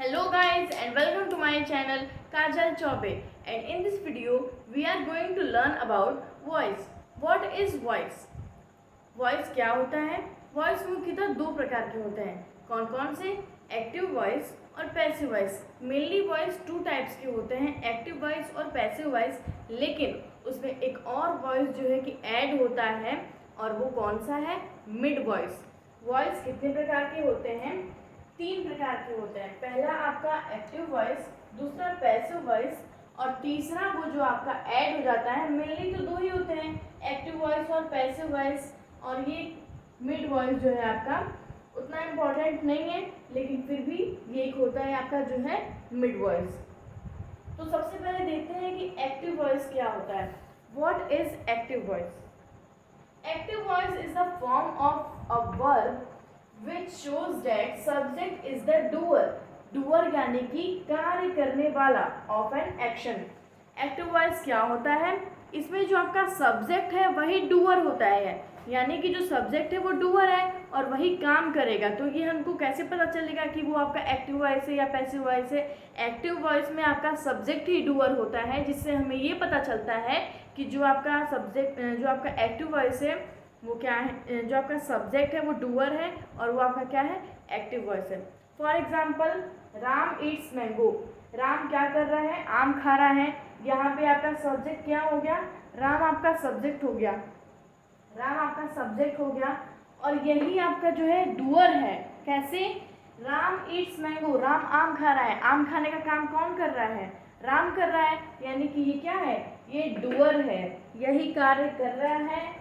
Hello guys and welcome to my channel Kajal Chaube, and in this video we are going to learn about voice. What is voice? Voice क्या होता है? Voice मुख्यतः दो प्रकार के होते हैं. कौन कौन से? एक्टिव वॉइस और passive voice. Mainly voice two types के होते हैं, एक्टिव वॉइस और पैसिव वॉइस. लेकिन उसमें एक और वॉइस जो है कि ऐड होता है, और वो कौन सा है? Mid voice. वॉइस कितने प्रकार के होते हैं? तीन प्रकार के होते हैं. पहला आपका एक्टिव वॉइस, दूसरा पैसिव वॉइस, और तीसरा वो जो आपका ऐड हो जाता है. मेनली तो दो ही होते हैं, एक्टिव वॉइस और पैसिव वॉइस. और ये मिड वॉइस जो है आपका उतना इम्पोर्टेंट नहीं है, लेकिन फिर भी ये एक होता है आपका जो है मिड वॉइस. तो सबसे पहले देखते हैं कि एक्टिव वॉइस क्या होता है. What is active voice? Active voice is the form of a verb which shows that subject is the doer. doer यानी कि कार्य करने वाला of an action. Active voice क्या होता है? इसमें जो आपका सब्जेक्ट है वही डूअर होता है, यानी कि जो सब्जेक्ट है वो डूअर है और वही काम करेगा. तो ये हमको कैसे पता चलेगा कि वो आपका एक्टिव वॉइस है या पैसिव वॉइस है? एक्टिव वॉइस में आपका सब्जेक्ट ही डूअर होता है, जिससे हमें ये पता चलता है कि जो आपका सब्जेक्ट, जो आपका एक्टिव वॉइस है वो क्या है, जो आपका सब्जेक्ट है वो डूअर है और वो आपका क्या है? एक्टिव वॉइस है. For example, Ram Yeats mango. Ram क्या कर रहा है? आम खा रहा है. यहाँ पे आपका सब्जेक्ट क्या हो गया? राम आपका सब्जेक्ट हो गया. राम आपका सब्जेक्ट हो गया और यही आपका जो है डूअर है. कैसे? राम ईट्स मैंगो, राम आम खा रहा है. आम खाने का काम कौन कर रहा है? राम कर रहा है, यानी कि ये क्या है? ये डूअर है, यही कार्य कर रहा है.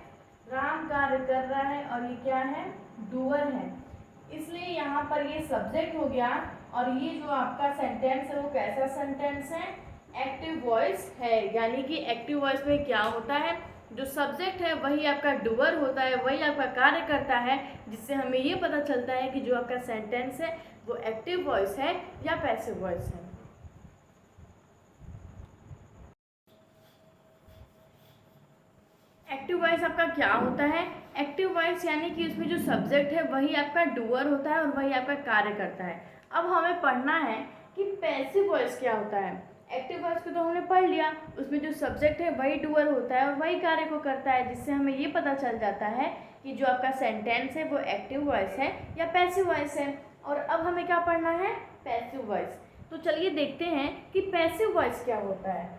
राम कार्य कर रहा है और ये क्या है? डूअर है. इसलिए यहाँ पर ये सब्जेक्ट हो गया. और ये जो आपका सेंटेंस है वो कैसा सेंटेंस है? एक्टिव वॉइस है. यानी कि एक्टिव वॉइस में क्या होता है? जो सब्जेक्ट है वही आपका डूअर होता है, वही आपका कार्य करता है, जिससे हमें ये पता चलता है कि जो आपका सेंटेंस है वो एक्टिव वॉइस है या पैसिव वॉइस है. एक्टिव वॉइस आपका क्या होता है? एक्टिव वॉइस यानी कि उसमें जो सब्जेक्ट है वही आपका डूअर होता है और वही आपका कार्य करता है. अब हमें पढ़ना है कि पैसिव वॉइस क्या होता है. एक्टिव वॉइस को तो हमने पढ़ लिया, उसमें जो सब्जेक्ट है वही डूअर होता है और वही कार्य को करता है, जिससे हमें ये पता चल जाता है कि जो आपका सेंटेंस है वो एक्टिव वॉइस है या पैसिव वॉइस है. और अब हमें क्या पढ़ना है? Passive voice. तो चलिए देखते हैं कि पैसिव वॉइस क्या होता है.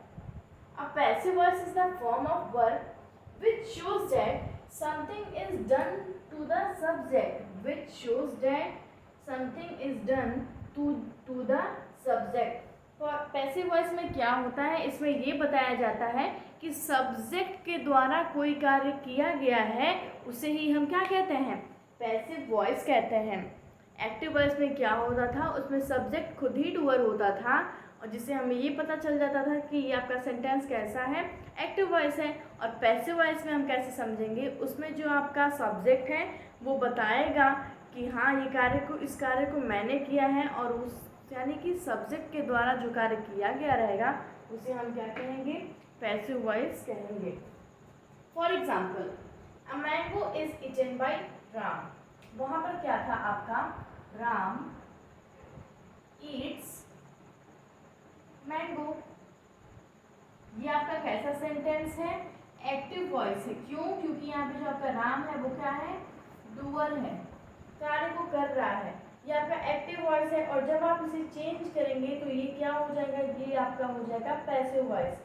अब passive voice is the form of verb which shows that something is done to the subject, which shows that something is done to the subject. तो पैसिव वॉइस में क्या होता है? इसमें ये बताया जाता है कि सब्जेक्ट के द्वारा कोई कार्य किया गया है, उसे ही हम क्या कहते हैं? पैसिव वॉइस कहते हैं. एक्टिव वॉइस में क्या होता था? उसमें सब्जेक्ट खुद ही डूअर होता था, और जिससे हमें ये पता चल जाता था कि ये आपका सेंटेंस कैसा है? एक्टिव वॉइस है. और पैसिव वॉइस में हम कैसे समझेंगे? उसमें जो आपका सब्जेक्ट है वो बताएगा कि हाँ ये कार्य को, इस कार्य को मैंने किया है, और उस यानी कि सब्जेक्ट के द्वारा जो कार्य किया गया रहेगा उसे हम क्या कहेंगे? पैसिव वॉइस कहेंगे. For example, a mango is eaten by Ram. वहाँ पर क्या था आपका? Ram Yeats mango. ये आपका कैसा सेंटेंस है? एक्टिव वॉइस है. क्यों? क्योंकि यहाँ पे जो आपका राम है वो क्या है? डूअर है, कार्य को कर रहा है. ये आपका एक्टिव वॉइस है. और जब आप इसे चेंज करेंगे तो ये क्या हो जाएगा? ये आपका हो जाएगा पैसिव वॉइस.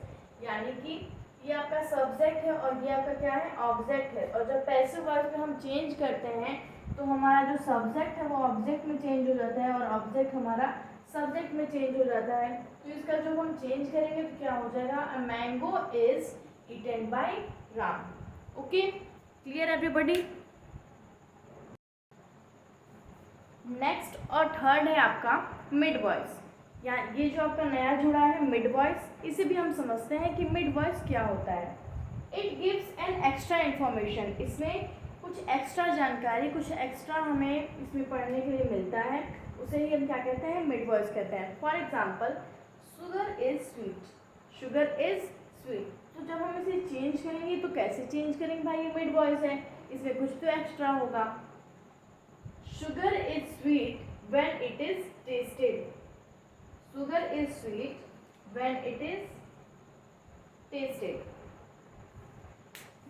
यानी कि ये आपका सब्जेक्ट है और ये आपका क्या है? ऑब्जेक्ट है. और जब पैसिव वॉइस में हम चेंज करते हैं तो हमारा जो सब्जेक्ट है वो ऑब्जेक्ट में चेंज हो जाता है और ऑब्जेक्ट हमारा सब्जेक्ट में चेंज हो जाता है. तो इसका जो हम चेंज करेंगे तो क्या हो जाएगा? A mango is eaten by Ram. Okay, clear everybody? Next और थर्ड है आपका मिड वॉइस. या ये जो आपका नया जुड़ा है मिड वॉइस, इसे भी हम समझते हैं कि मिड वॉइस क्या होता है. It gives an extra information. इसमें कुछ एक्स्ट्रा जानकारी, कुछ एक्स्ट्रा हमें इसमें पढ़ने के लिए मिलता है, उसे ही हम क्या कहते हैं? मिड वॉइस कहते हैं. For example, sugar is sweet. Sugar is sweet. तो जब हम इसे चेंज करेंगे तो कैसे चेंज करेंगे भाई? ये मिड वॉइस है, इसमें कुछ तो एक्स्ट्रा होगा. Sugar is sweet when it is tested. Sugar is sweet when it is tested.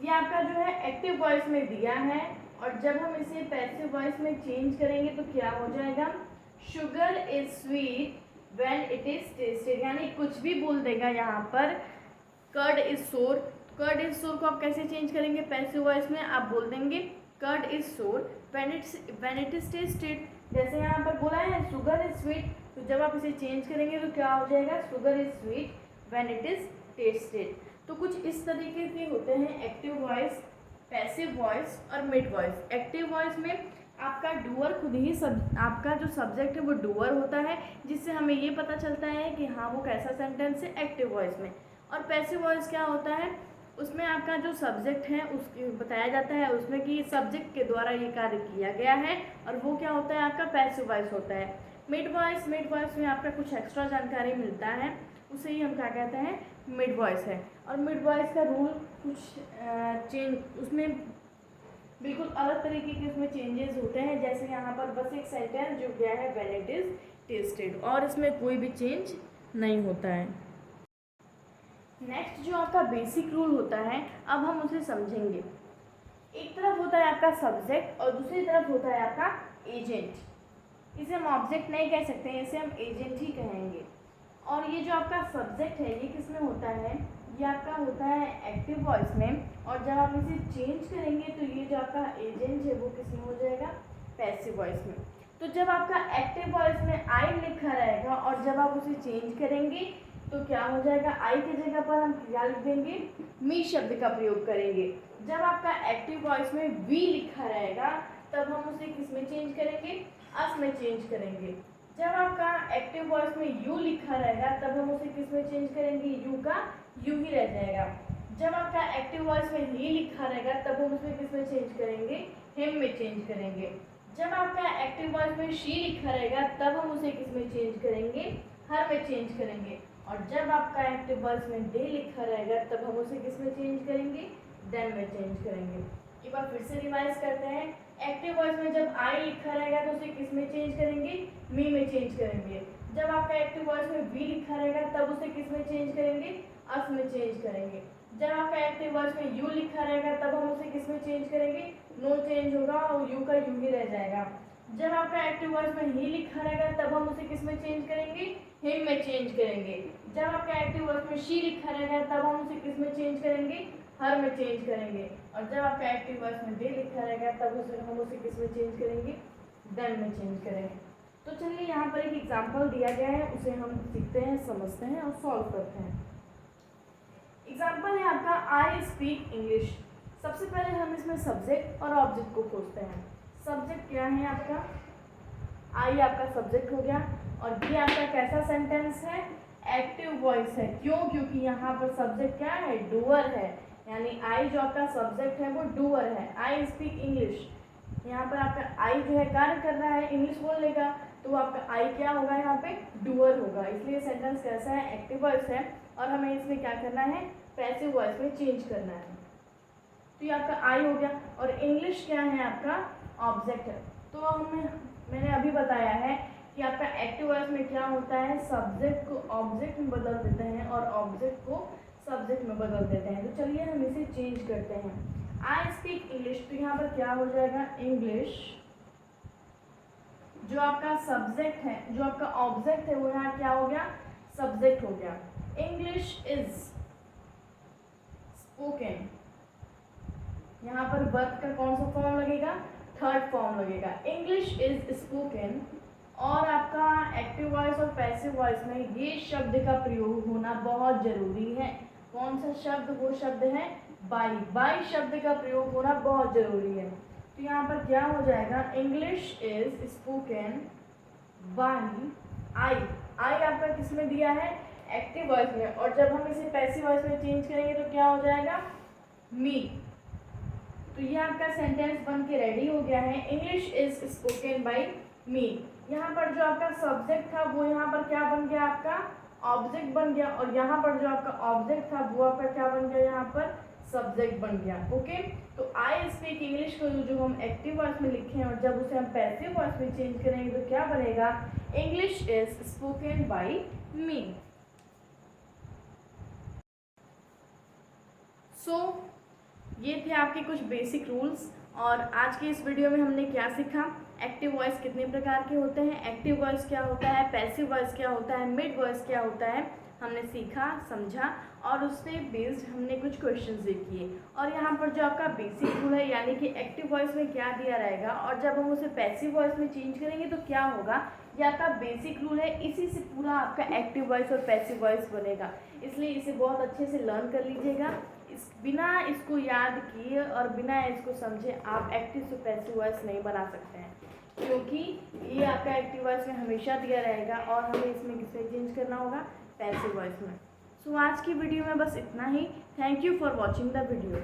ये आपका जो है एक्टिव वॉइस में दिया है, और जब हम इसे पैसिव वॉइस में चेंज करेंगे तो क्या हो जाएगा, sugar is sweet when it is tested, यानी कुछ भी बोल देगा यहाँ पर। कर्ड इज सोर, कर्ड इज सोर को आप कैसे चेंज करेंगे पैसिव वॉइस में, आप बोल देंगे कर्ड इज सोर व्हेन इट इज टेस्टेड। जैसे यहाँ पर बोला है शुगर इज स्वीट, तो जब आप इसे चेंज करेंगे तो क्या हो जाएगा, sugar is sweet when it is tested. तो कुछ इस तरीके के होते हैं एक्टिव वॉइस, पैसिव वॉइस और मिड वॉइस। एक्टिव वॉइस में आपका डूअर खुद ही आपका जो सब्जेक्ट है वो डूअर होता है, जिससे हमें ये पता चलता है कि हाँ वो कैसा सेंटेंस है एक्टिव वॉइस में। और पैसिव वॉइस क्या होता है, उसमें आपका जो सब्जेक्ट है उसकी बताया जाता है उसमें कि सब्जेक्ट के द्वारा ये कार्य किया गया है, और वो क्या होता है आपका पैसिव वॉइस होता है। मिड वॉइस में आपका कुछ एक्स्ट्रा जानकारी मिलता है, उसे ही हम क्या कहते हैं, मिड वॉइस है। और मिड वॉइस का रूल कुछ चेंज, उसमें बिल्कुल अलग तरीके के उसमें चेंजेस होते हैं। जैसे यहाँ पर बस एक सेंटेंस जुड़ गया है व्हेन इट इज टेस्टेड, और इसमें कोई भी चेंज नहीं होता है। नेक्स्ट जो आपका बेसिक रूल होता है, अब हम उसे समझेंगे। एक तरफ होता है आपका सब्जेक्ट और दूसरी तरफ होता है आपका एजेंट। इसे हम ऑब्जेक्ट नहीं कह सकते हैं, इसे हम एजेंट ही कहेंगे। और ये जो आपका सब्जेक्ट है ये किस में होता है, ये आपका होता है एक्टिव वॉइस में, और जब आप इसे चेंज करेंगे तो ये जो आपका एजेंट है वो किस में हो जाएगा, पैसिव वॉइस में। तो जब आपका एक्टिव वॉइस में आई लिखा रहेगा और जब आप उसे चेंज करेंगे तो क्या हो जाएगा, आई की जगह पर हम क्या लिख देंगे, मी शब्द का प्रयोग करेंगे। जब आपका एक्टिव वॉइस में वी लिखा रहेगा तब हम उसे किस में चेंज करेंगे, अस में चेंज करेंगे। जब आपका एक्टिव वॉइस में यू लिखा रहेगा तब हम उसे किस में चेंज करेंगे, यू का यू ही रह जाएगा। जब आपका एक्टिव वॉइस में ही लिखा रहेगा तब हम उसमें किस में चेंज करेंगे, हिम में चेंज करेंगे। जब आपका एक्टिव वॉइस में शी लिखा रहेगा तब हम उसे किस में चेंज करेंगे, हर में चेंज करेंगे। और जब आपका एक्टिव वॉइस में दे लिखा रहेगा तब हम उसे किस में चेंज करेंगे, देन में चेंज करेंगे। एक बार फिर से रिवाइज करते हैं। एक्टिव वॉइस में जब आई लिखा रहेगा तो उसे किस में चेंज करेंगे, मी में चेंज करेंगे। जब आपका एक्टिव वॉइस में वी लिखा रहेगा तब उसे किस में चेंज करेंगे, अस में चेंज करेंगे। जब आपका एक्टिव वॉइस में यू लिखा रहेगा तब हम उसे किस में चेंज करेंगे, नो चेंज होगा और यू का यू ही रह जाएगा। जब आपका एक्टिव वॉइस में ही लिखा रहेगा तब हम उसे किस में चेंज करेंगे, हिम में चेंज करेंगे। जब आपका एक्टिव वॉइस में शी लिखा रहेगा तब हम उसे किस में चेंज करेंगे, हर में चेंज करेंगे। और जब आपका एक्टिव वॉइस में दे लिखा रहेगा तब हम उसे किस में चेंज करेंगे, देन में चेंज करेंगे। तो चलिए यहाँ पर एक एग्जाम्पल दिया गया है, उसे हम सीखते हैं, समझते हैं और सॉल्व करते हैं। एग्जाम्पल है आपका आई स्पीक इंग्लिश। सबसे पहले हम इसमें सब्जेक्ट और ऑब्जेक्ट को खोजते हैं। सब्जेक्ट क्या है आपका, आई आपका सब्जेक्ट हो गया, और ये आपका कैसा सेंटेंस है, एक्टिव वॉइस है। क्यों, क्योंकि यहाँ पर सब्जेक्ट क्या है, डूअर है, यानी आई जो आपका सब्जेक्ट है वो डूअर है। आई स्पीक इंग्लिश, यहाँ पर आपका आई जो है कार्य कर रहा है इंग्लिश बोलने का, तो आपका आई क्या होगा, यहाँ पे डूअर होगा। इसलिए सेंटेंस कैसा है, एक्टिव वॉइस है, और हमें इसमें क्या करना है, पैसिव वॉइस में चेंज करना है। तो ये आपका आई हो गया, और इंग्लिश क्या है आपका ऑब्जेक्ट है। तो मैंने अभी बताया है कि आपका एक्टिव वॉइस में क्या होता है, सब्जेक्ट को ऑब्जेक्ट में बदल देते हैं और ऑब्जेक्ट को सब्जेक्ट में बदल देते हैं। तो चलिए हम इसे चेंज करते हैं। आई स्पीक इंग्लिश, तो यहाँ पर क्या हो जाएगा, इंग्लिश जो आपका सब्जेक्ट है, जो आपका ऑब्जेक्ट है वो यहाँ क्या हो गया, सब्जेक्ट हो गया। इंग्लिश इज स्पोकन, यहाँ पर वर्ब का कौन सा फॉर्म लगेगा, थर्ड फॉर्म लगेगा। इंग्लिश इज स्पोकन, और आपका एक्टिव वॉइस और पैसिव वॉइस में ये शब्द का प्रयोग होना बहुत जरूरी है। कौन सा शब्द, वो शब्द है बाई। बाई शब्द का प्रयोग होना बहुत जरूरी है। तो यहाँ पर क्या हो जाएगा, English is spoken by I. I आपका किस में दिया है, एक्टिव वॉइस में, और जब हम इसे पैसिव वॉइस में चेंज करेंगे तो क्या हो जाएगा, मी। तो ये आपका सेंटेंस बन के रेडी हो गया है, इंग्लिश इज स्पोकन बाई मी। यहाँ पर जो आपका सब्जेक्ट था वो यहाँ पर क्या बन गया, आपका ऑब्जेक्ट बन गया, और यहाँ पर जो आपका ऑब्जेक्ट था वो आपका क्या बन गया, यहाँ पर सब्जेक्ट बन गया। ओके, तो आई स्पीक इंग्लिश को जो हम एक्टिव वॉइस में लिखे हैं और जब उसे हम पैसिव वॉइस में चेंज करेंगे तो क्या बनेगा, इंग्लिश इज स्पोकन बाय मी। सो ये थे आपके कुछ बेसिक रूल्स। और आज के इस वीडियो में हमने क्या सीखा, एक्टिव वॉइस कितने प्रकार के होते हैं, एक्टिव वॉइस क्या होता है, पैसिव वॉइस क्या होता है, मिड वॉइस क्या होता है, हमने सीखा समझा और उससे बेस्ड हमने कुछ क्वेश्चंस भी किए। और यहाँ पर जो आपका बेसिक रूल है यानी कि एक्टिव वॉइस में क्या दिया रहेगा और जब हम उसे पैसिव वॉइस में चेंज करेंगे तो क्या होगा, ये आपका बेसिक रूल है। इसी से पूरा आपका एक्टिव वॉइस और पैसिव वॉइस बनेगा, इसलिए इसे बहुत अच्छे से लर्न कर लीजिएगा। बिना इसको याद किए और बिना इसको समझे आप एक्टिव से पैसिव वॉइस नहीं बना सकते हैं, क्योंकि ये आपका एक्टिव वॉइस में हमेशा दिया रहेगा और हमें इसमें किसमें चेंज करना होगा, पैसिव वॉइस में। सो आज की वीडियो में बस इतना ही। Thank you for watching the video.